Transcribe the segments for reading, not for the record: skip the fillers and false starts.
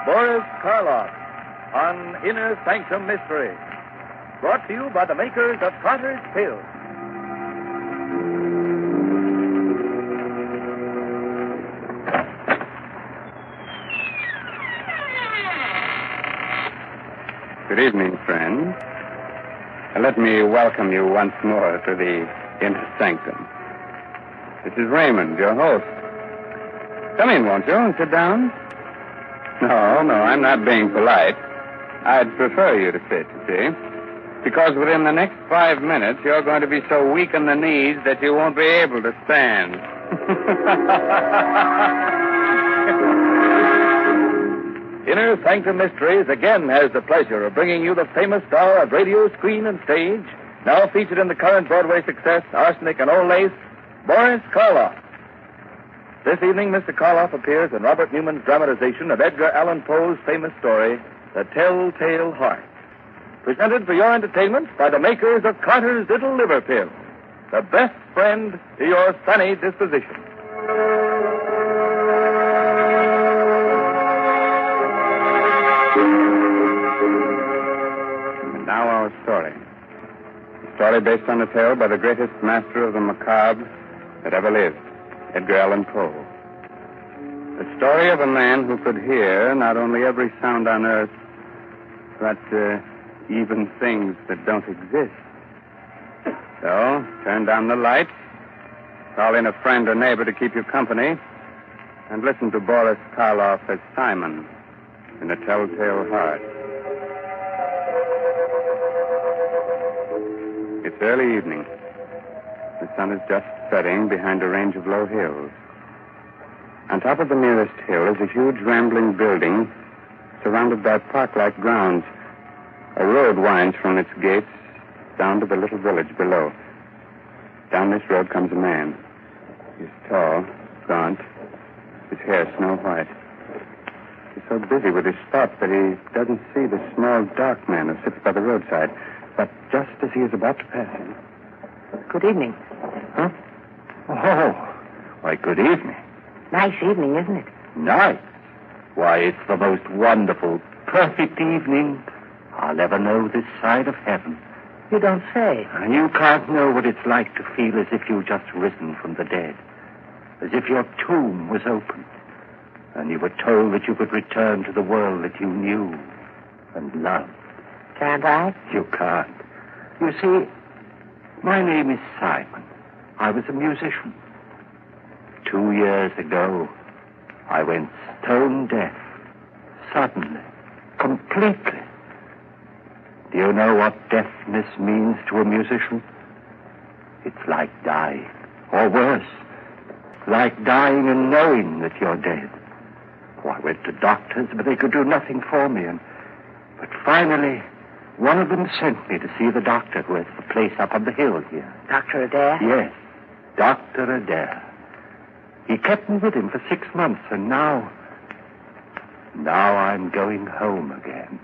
Boris Karloff on Inner Sanctum Mystery. Brought to you by the makers of Carter's Pills. Good evening, friends. Let me welcome you once more to the Inner Sanctum. This is Raymond, your host. Come in, won't you, and sit down? No, I'm not being polite. I'd prefer you to sit, you see, because within the next 5 minutes, you're going to be so weak in the knees that you won't be able to stand. Inner Sanctum Mysteries again has the pleasure of bringing you the famous star of radio, screen, and stage, now featured in the current Broadway success, Arsenic and Old Lace, Boris Karloff. This evening, Mr. Karloff appears in Robert Newman's dramatization of Edgar Allan Poe's famous story, The Telltale Heart. Presented for your entertainment by the makers of Carter's Little Liver Pill, the best friend to your sunny disposition. And now our story. A story based on a tale by the greatest master of the macabre that ever lived, Edgar Allan Poe. The story of a man who could hear not only every sound on earth, but even things that don't exist. So, turn down the lights, call in a friend or neighbor to keep you company, and listen to Boris Karloff as Simon in The Telltale Heart. It's early evening. The sun is just setting behind a range of low hills. On top of the nearest hill is a huge rambling building surrounded by park-like grounds. A road winds from its gates down to the little village below. Down this road comes a man. He's tall, gaunt, his hair snow white. He's so busy with his thoughts that he doesn't see the small, dark man who sits by the roadside. But just as he is about to pass him... Good evening. Huh? Oh, why, good evening. Nice evening, isn't it? Nice? Why, it's the most wonderful, perfect evening I'll ever know this side of heaven. You don't say. And you can't know what it's like to feel as if you've just risen from the dead. As if your tomb was opened. And you were told that you could return to the world that you knew and loved. Can't I? You can't. You see, my name is Simon. I was a musician. 2 years ago, I went stone deaf. Suddenly. Completely. Do you know what deafness means to a musician? It's like dying. Or worse. Like dying and knowing that you're dead. Oh, I went to doctors, but they could do nothing for me. But finally, one of them sent me to see the doctor who has the place up on the hill here. Dr. Adair? Yes, Doctor Adair. He kept me with him for 6 months, and now I'm going home again.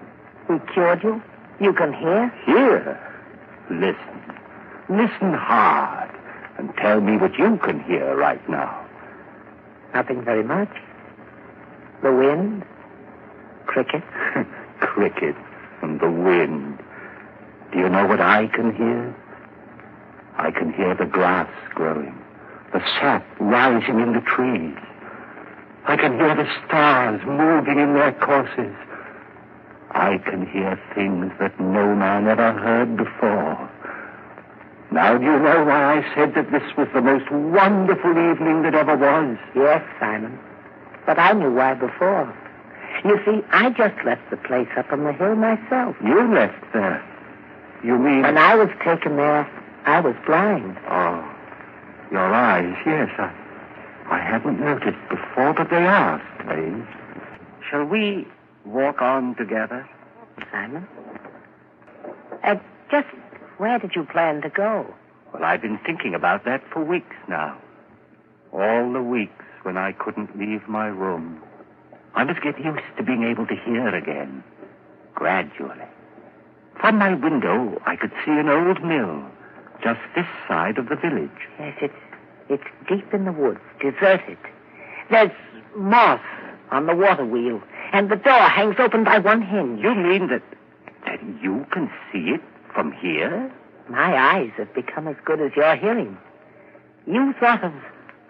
He cured you? You can hear? Hear? Listen. Listen hard, and tell me what you can hear right now. Nothing very much. The wind? Cricket? Cricket and the wind. Do you know what I can hear? I can hear the grass growing, the sap rising in the trees. I can hear the stars moving in their courses. I can hear things that no man ever heard before. Now do you know why I said that this was the most wonderful evening that ever was? Yes, Simon. But I knew why before. You see, I just left the place up on the hill myself. You left there? You mean... When I was taken there, I was blind. Oh, your eyes, yes. I hadn't noticed before, but they are strange. Shall we walk on together? Simon? Just where did you plan to go? Well, I've been thinking about that for weeks now. All the weeks when I couldn't leave my room. I must get used to being able to hear again, gradually. From my window, I could see an old mill, just this side of the village. Yes, it's deep in the woods, deserted. There's moss on the water wheel, And the door hangs open by one hinge. You mean that you can see it from here? My eyes have become as good as your hearing. You thought of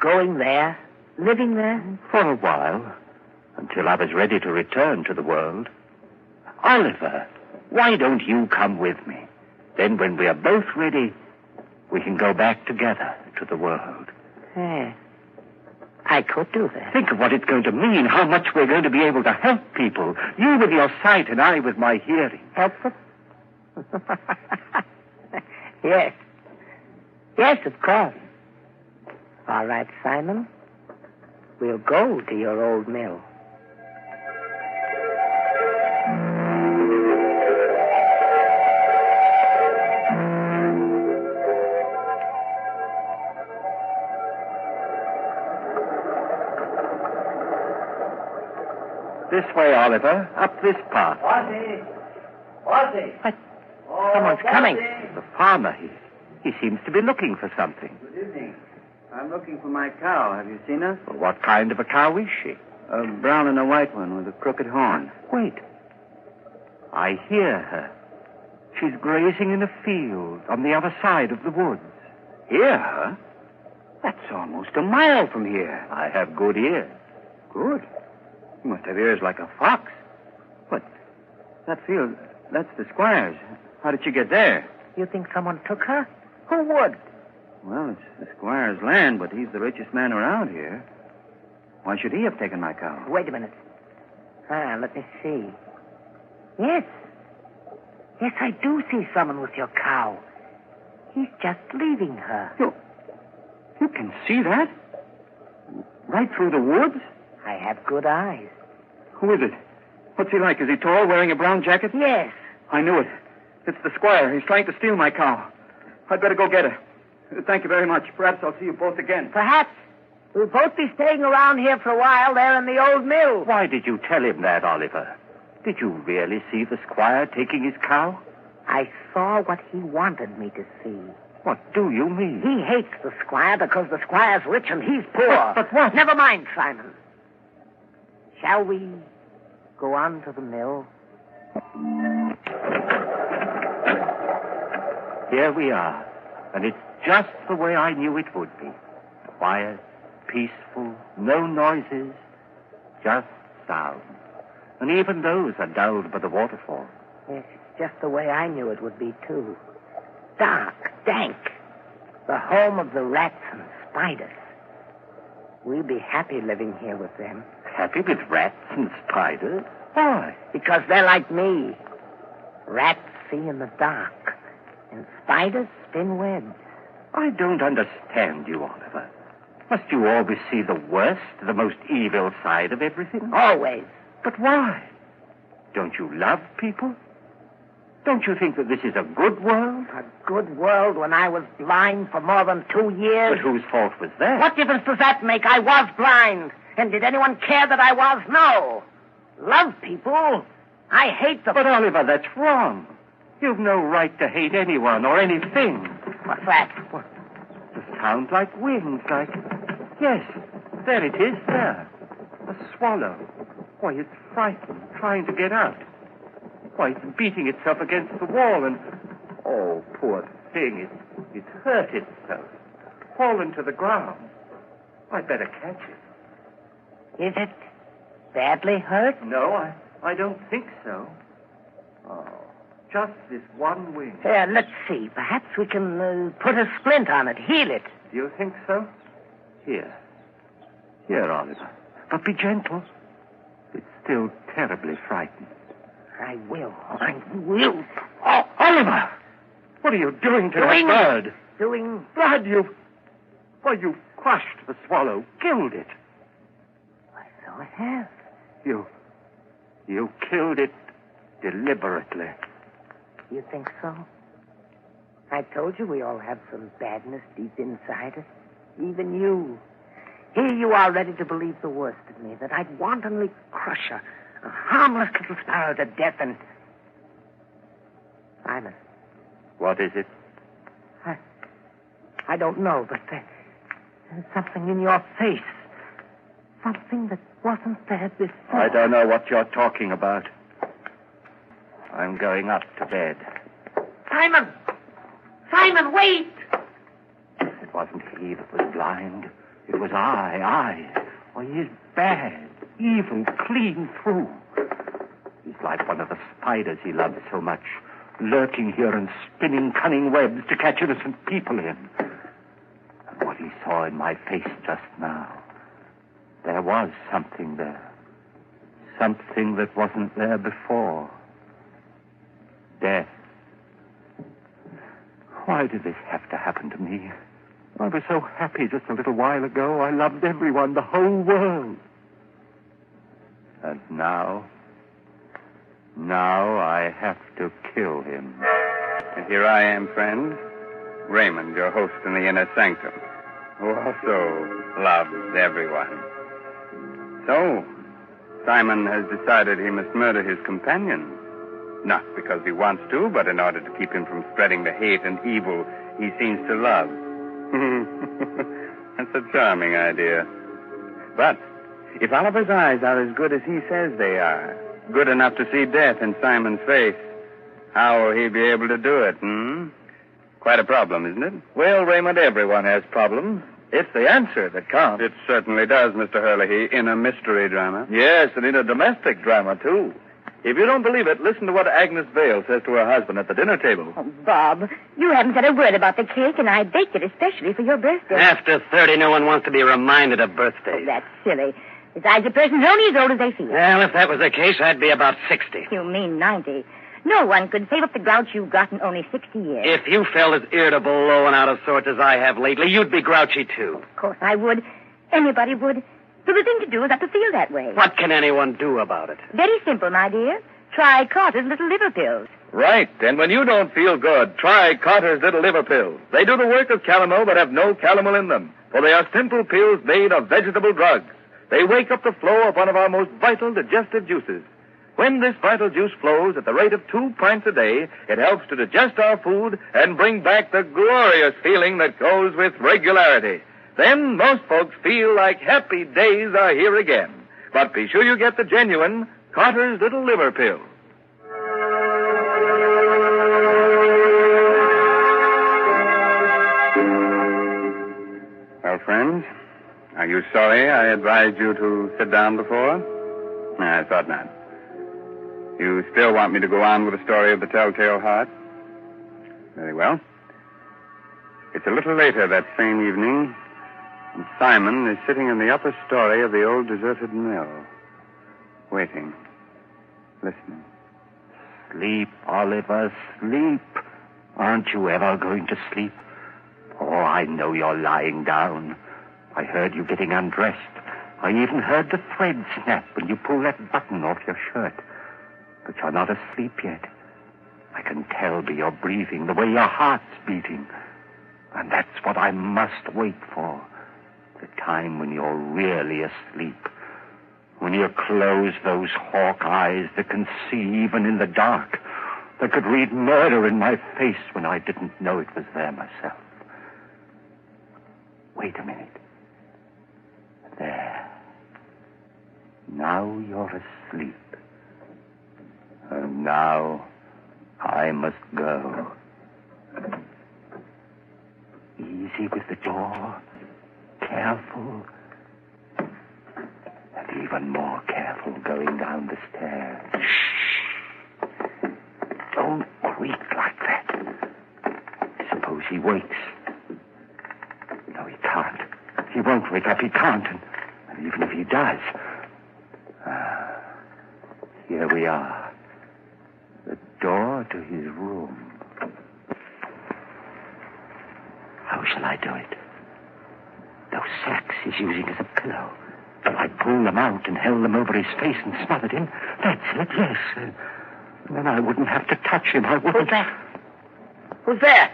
going there, living there? For a while, until I was ready to return to the world. Oliver, why don't you come with me? Then when we are both ready, we can go back together to the world. I could do that. Think of what it's going to mean, how much we're going to be able to help people. You with your sight and I with my hearing. Help them? Yes. Yes, of course. All right, Simon. We'll go to your old mill. This way, Oliver. Up this path. What? Someone's coming. The farmer, he seems to be looking for something. Good evening. I'm looking for my cow. Have you seen her? Well, what kind of a cow is she? A brown and a white one with a crooked horn. Wait. I hear her. She's grazing in a field on the other side of the woods. Hear her? That's almost a mile from here. I have good ears. Good. You must have ears like a fox. But that field, that's the squire's. How did you get there? You think someone took her? Who would? Well, it's the squire's land, but he's the richest man around here. Why should he have taken my cow? Wait a minute. Let me see. Yes. Yes, I do see someone with your cow. He's just leaving her. You can see that? Right through the woods? I have good eyes. Who is it? What's he like? Is he tall, wearing a brown jacket? Yes. I knew it. It's the squire. He's trying to steal my cow. I'd better go get her. Thank you very much. Perhaps I'll see you both again. Perhaps. We'll both be staying around here for a while there in the old mill. Why did you tell him that, Oliver? Did you really see the squire taking his cow? I saw what he wanted me to see. What do you mean? He hates the squire because the squire's rich and he's poor. But what? Never mind, Simon. Shall we go on to the mill? Here we are. And it's just the way I knew it would be. Quiet, peaceful, no noises, just sound. And even those are dulled by the waterfall. Yes, it's just the way I knew it would be, too. Dark, dank. The home of the rats and spiders. We'll be happy living here with them. Happy with rats and spiders? Why? Because they're like me. Rats see in the dark, and spiders spin webs. I don't understand you, Oliver. Must you always see the worst, the most evil side of everything? Always. But why? Don't you love people? Don't you think that this is a good world? A good world when I was blind for more than 2 years. But whose fault was that? What difference does that make? I was blind. And did anyone care that I was? No. Love people. I hate them. But, Oliver, that's wrong. You've no right to hate anyone or anything. What's that? What? It sounds like wings, like... Yes, there it is, there. A swallow. Why, it's frightened, trying to get out. Why, it's beating itself against the wall and... Oh, poor thing, it's hurt itself. Fallen to the ground. I'd better catch it. Is it badly hurt? No, I don't think so. Oh, just this one wing. Here, let's see. Perhaps we can put a splint on it, heal it. Do you think so? Here, Oliver. But be gentle. It's still terribly frightened. I will. Oh, Oliver! What are you doing to that bird? Doing... Blood, you've crushed the swallow, killed it. So I have. You killed it deliberately. You think so? I told you we all have some badness deep inside us. Even you. Here you are ready to believe the worst of me, that I'd wantonly crush a harmless little sparrow to death and... Simon. What is it? I don't know, but there's something in your face. something that wasn't there before. I don't know what you're talking about. I'm going up to bed. Simon! Simon, wait! It wasn't he that was blind. It was I. Well, he's bad, evil, clean through. He's like one of the spiders he loves so much, lurking here and spinning cunning webs to catch innocent people in. And what he saw in my face just now, there was something there. Something that wasn't there before. Death. Why did this have to happen to me? I was so happy just a little while ago. I loved everyone, the whole world. And now I have to kill him. And here I am, friend, Raymond, your host in the inner sanctum, who also loves everyone. So, Simon has decided he must murder his companion. Not because he wants to, but in order to keep him from spreading the hate and evil he seems to love. That's a charming idea. But if Oliver's eyes are as good as he says they are, good enough to see death in Simon's face, how will he be able to do it, Quite a problem, isn't it? Well, Raymond, everyone has problems. It's the answer that counts. It certainly does, Mr. Hurley, in a mystery drama. Yes, and in a domestic drama, too. If you don't believe it, listen to what Agnes Vale says to her husband at the dinner table. Oh, Bob, you haven't said a word about the cake, and I baked it especially for your birthday. After 30, no one wants to be reminded of birthdays. Oh, that's silly. Besides, a person's only as old as they feel. Well, if that was the case, I'd be about 60. You mean 90. No one could save up the grouch you've got in only 60 years. If you felt as irritable, low, and out of sorts as I have lately, you'd be grouchy, too. Of course I would. Anybody would. So the thing to do is not to feel that way. What can anyone do about it? Very simple, my dear. Try Carter's little liver pills. Right, and when you don't feel good, try Carter's little liver pills. They do the work of calomel but have no calomel in them, for they are simple pills made of vegetable drugs. They wake up the flow of one of our most vital digestive juices. When this vital juice flows at the rate of 2 pints a day, it helps to digest our food and bring back the glorious feeling that goes with regularity. Then most folks feel like happy days are here again. But be sure you get the genuine Carter's little liver pill. Well, friends, are you sorry I advised you to sit down before? I thought not. You still want me to go on with the story of the Telltale Heart? Very well. It's a little later that same evening, and Simon is sitting in the upper story of the old deserted mill, waiting, listening. Sleep, Oliver, sleep. Aren't you ever going to sleep? Oh, I know you're lying down. I heard you getting undressed. I even heard the thread snap when you pulled that button off your shirt. But you're not asleep yet. I can tell by your breathing, the way your heart's beating. And that's what I must wait for. The time when you're really asleep. When you close those hawk eyes that can see even in the dark. That could read murder in my face when I didn't know it was there myself. Wait a minute. There. Now you're asleep. And now I must go. Easy with the door. Careful. And even more careful going down the stairs. Shh. Don't creak like that. Suppose he wakes. No, he can't. He won't wake up. He can't. And even if he does... here we are. The door to his room. How shall I do it? Those sacks he's using as a pillow. If I pull them out and held them over his face and smothered him, that's it, yes. Then I wouldn't have to touch him. I wouldn't... Who's that? Who's there?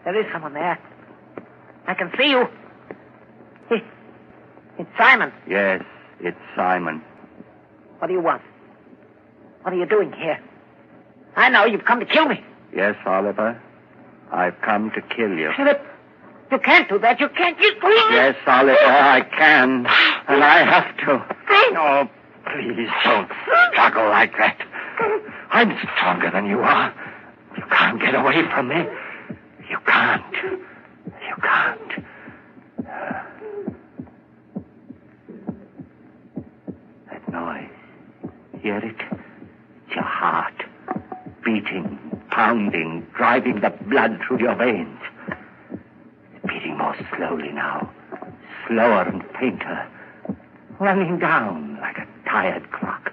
There is someone there. I can see you. It's Simon. Yes, it's Simon. What do you want? What are you doing here? I know you've come to kill me. Yes, Oliver. I've come to kill you. Philip, You can't do that. You can't. Yes, Oliver, I can. And I have to. Oh, please don't struggle like that. I'm stronger than you are. You can't get away from me. You can't. You can't. That noise. Hear it? It's your heart. Beating, pounding, driving the blood through your veins. It's beating more slowly now. Slower and fainter. Running down like a tired clock.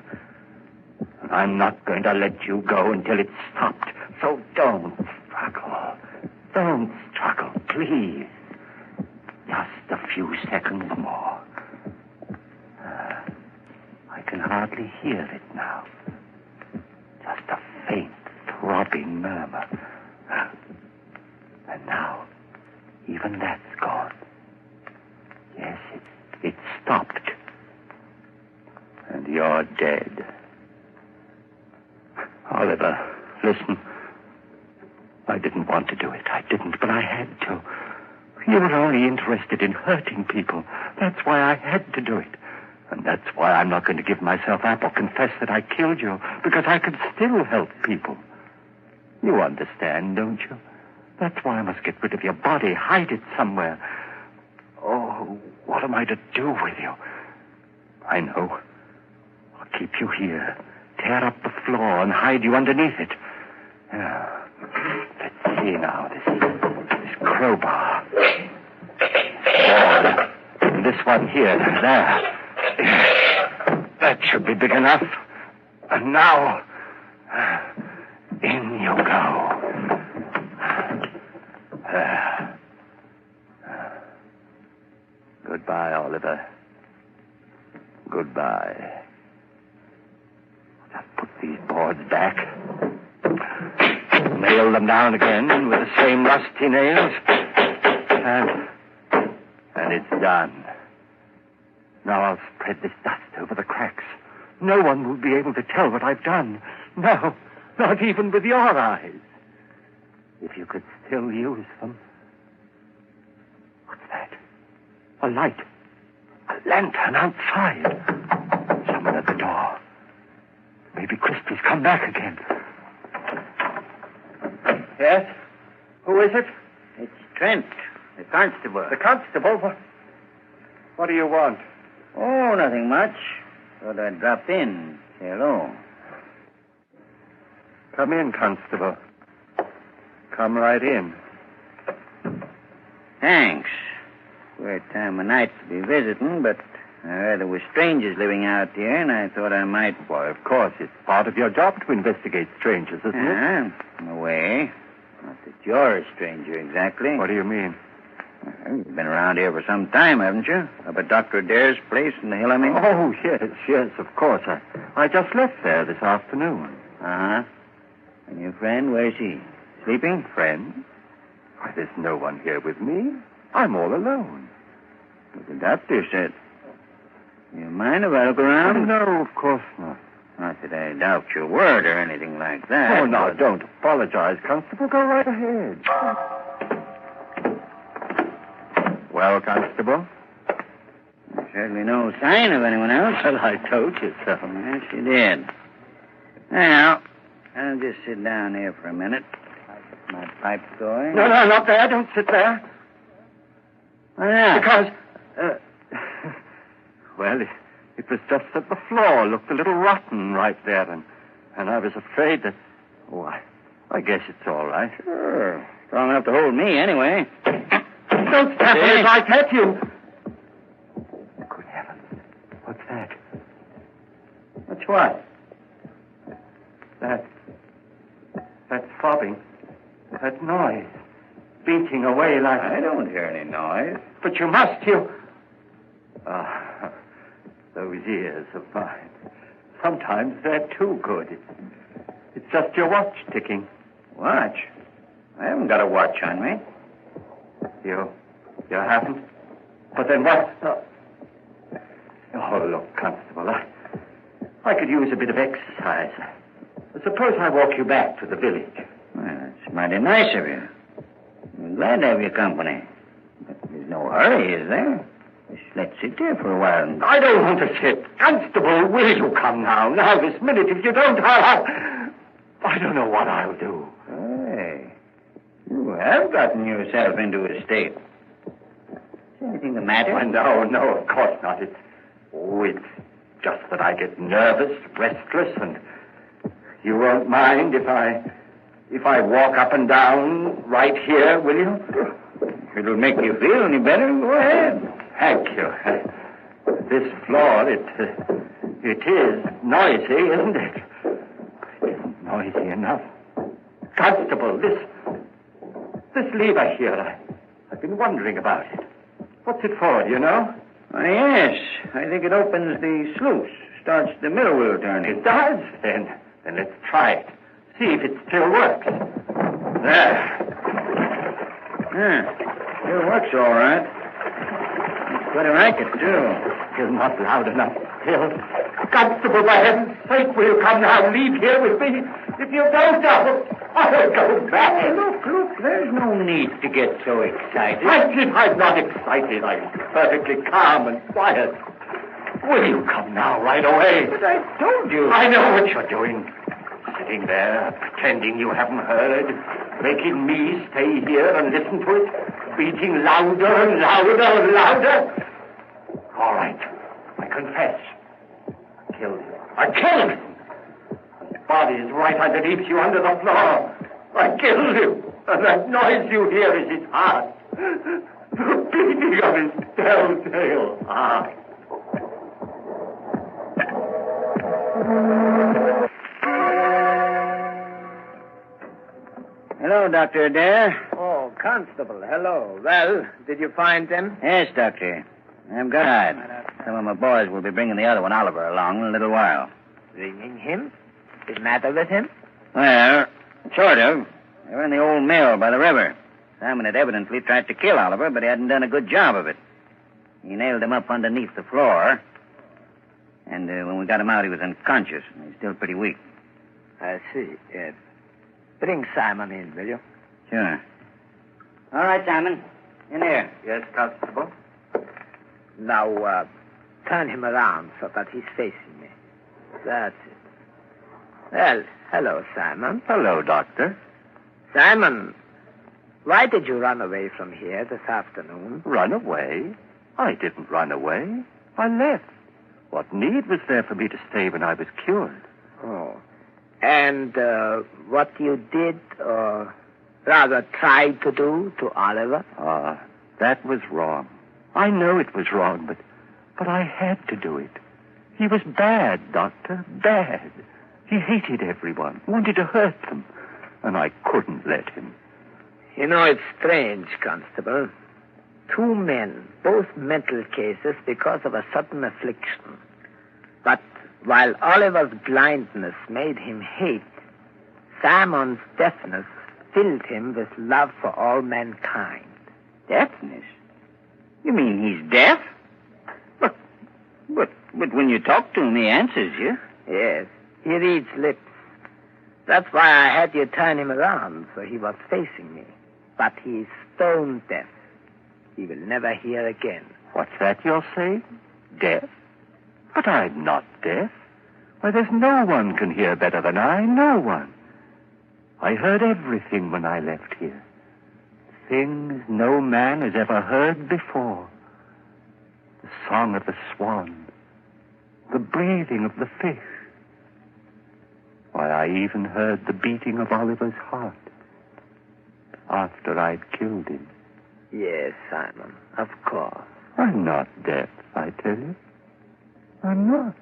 And I'm not going to let you go until it's stopped. So don't struggle. Don't struggle, please. Just a few seconds more. I can hardly hear it now. Just a faint, throbbing murmur. And now, even that's gone. Yes, it stopped. And you're dead. Oliver, listen. I didn't want to do it. I didn't, but I had to. You were only interested in hurting people. That's why I had to do it. And that's why I'm not going to give myself up or confess that I killed you, because I can still help people. You understand, don't you? That's why I must get rid of your body, hide it somewhere. Oh, what am I to do with you? I know. I'll keep you here, tear up the floor and hide you underneath it. Let's see now, this crowbar. And this one here, there. That should be big enough. And now, in you go. Goodbye, Oliver. Goodbye. Just put these boards back. Nail them down again with the same rusty nails. And it's done. Now I'll spread this dust over the cracks. No one will be able to tell what I've done. No, not even with your eyes. If you could still use them. What's that? A light. A lantern outside. Someone at the door. Maybe Crispy's come back again. Yes? Who is it? It's Trent, the constable. The constable? What do you want? Oh, nothing much. Thought I'd drop in. Say hello. Come in, constable. Come right in. Thanks. Queer time of night to be visiting, but I heard there were strangers living out here, and I thought I might... Why, of course, it's part of your job to investigate strangers, isn't it? In a way. Not that you're a stranger, exactly. What do you mean? Well, you've been around here for some time, haven't you? Up at Doctor Adaire's place in the hill, I mean? Oh, yes, of course. I just left there this afternoon. Uh-huh. And your friend, where's he? Sleeping? Friend? Why, there's no one here with me. I'm all alone. What the doctor said. You mind if I look around? No, of course not. Not that I doubt your word or anything like that. Oh, no, don't apologize, Constable. Go right ahead. Well, Constable? There's certainly no sign of anyone else. Well, I told you so. Yes, you did. Now, I'll just sit down here for a minute. Get my pipe going. No, not there. Don't sit there. Why not? Because, well, it was just that the floor looked a little rotten right there, and I was afraid that... Oh, I guess it's all right. Sure. Strong enough to hold me, anyway. Don't step on it. I hurt you. Good heavens. What's that? What's what? That's throbbing. That noise. Beating away like... I don't hear any noise. But you must, you... Those ears of mine. Sometimes they're too good. It's just your watch ticking. Watch? I haven't got a watch on me. You haven't? But then what? Oh, look, Constable, I could use a bit of exercise. Suppose I walk you back to the village. Well, that's mighty nice of you. I'm glad to have your company. hurry, is there? Just let's sit there for a while. I don't want to sit. Constable, will you come now? Now, this minute. If you don't, I don't know what I'll do. Hey, you have gotten yourself into a state. Is anything the matter? No, of course not. It's just that I get nervous, restless, and you won't mind if I walk up and down right here, will you? It'll make you feel any better. Go ahead. Thank you. This floor, it is noisy, isn't it? It isn't noisy enough. Constable, this lever here, I've been wondering about it. What's it for, do you know? Yes, I think it opens the sluice, starts the middle wheel turning. It does? Then let's try it. See if it still works. There. Yeah, still works all right. It's quite a racket, too. You're not loud enough still. Constable, for heaven's sake, will you come now? Leave here with me. If you don't, I'll go back. Look, there's no need to get so excited. I'm not excited. I'm perfectly calm and quiet. Will you come now, right away? But I told you. I know what you're doing. Sitting there, pretending you haven't heard, making me stay here and listen to it, beating louder and louder and louder. All right, I confess. I killed him. I killed him. His body is right underneath you under the floor. I killed him. And that noise you hear is his heart. The beating of his telltale heart. Hello, Dr. Adair. Oh, Constable, hello. Well, did you find them? Yes, Doctor. I'm glad. Some of my boys will be bringing the other one, Oliver, along in a little while. Bringing him? What's the matter with him? Well, sort of. They were in the old mill by the river. Simon had evidently tried to kill Oliver, but he hadn't done a good job of it. He nailed him up underneath the floor. And when we got him out, he was unconscious. He's still pretty weak. I see. Bring Simon in, will you? Sure. All right, Simon. In here. Yes, Constable? Now, turn him around so that he's facing me. That's it. Well, hello, Simon. Hello, Doctor. Simon, why did you run away from here this afternoon? Run away? I didn't run away. I left. What need was there for me to stay when I was cured? Oh. And what you did, or rather tried to do to Oliver? That was wrong. I know it was wrong, but I had to do it. He was bad, Doctor, bad. He hated everyone, wanted to hurt them, and I couldn't let him. You know, it's strange, Constable. 2 men, both mental cases because of a sudden affliction. But while Oliver's blindness made him hate, Simon's deafness filled him with love for all mankind. Deafness? You mean he's deaf? But when you talk to him, he answers you. Yes, he reads lips. That's why I had you turn him around, so he was facing me. But he's stone deaf. He will never hear again. What's that you're saying? Deaf? But I'm not deaf. Why, there's no one can hear better than I. No one. I heard everything when I left here. Things no man has ever heard before. The song of the swan. The breathing of the fish. Why, I even heard the beating of Oliver's heart. After I'd killed him. Yes, Simon, of course. I'm not deaf, I tell you. I'm not.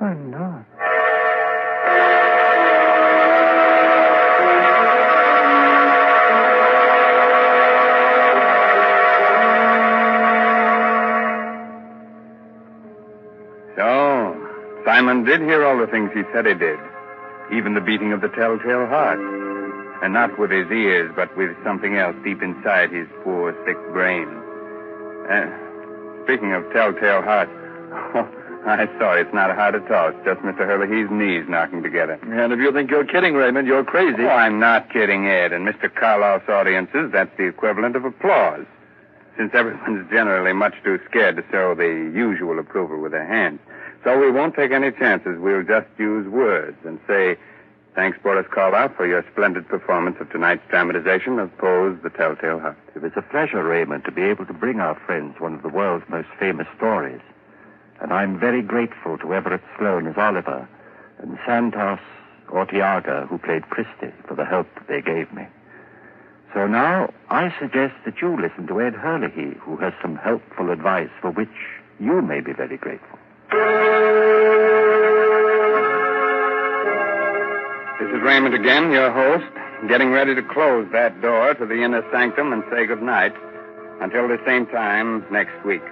I'm not. So, Simon did hear all the things he said he did. Even the beating of the telltale heart. And not with his ears, but with something else deep inside his poor, sick brain. Speaking of telltale heart, I saw it's not a heart at all. It's just Mr. Herlihy's knees knocking together. And if you think you're kidding, Raymond, you're crazy. Oh, I'm not kidding, Ed. In Mr. Karloff's audiences, that's the equivalent of applause. since everyone's generally much too scared to show the usual approval with their hands. So we won't take any chances. We'll just use words and say, thanks, Boris Karloff, for your splendid performance of tonight's dramatization of Poe's The Telltale Heart. It was a pleasure, Raymond, to be able to bring our friends one of the world's most famous stories. And I'm very grateful to Everett Sloane as Oliver and Santos Ortega, who played Christie, for the help they gave me. So now I suggest that you listen to Ed Hurley, who has some helpful advice for which you may be very grateful. This is Raymond again, your host, getting ready to close that door to the inner sanctum and say good night until the same time next week.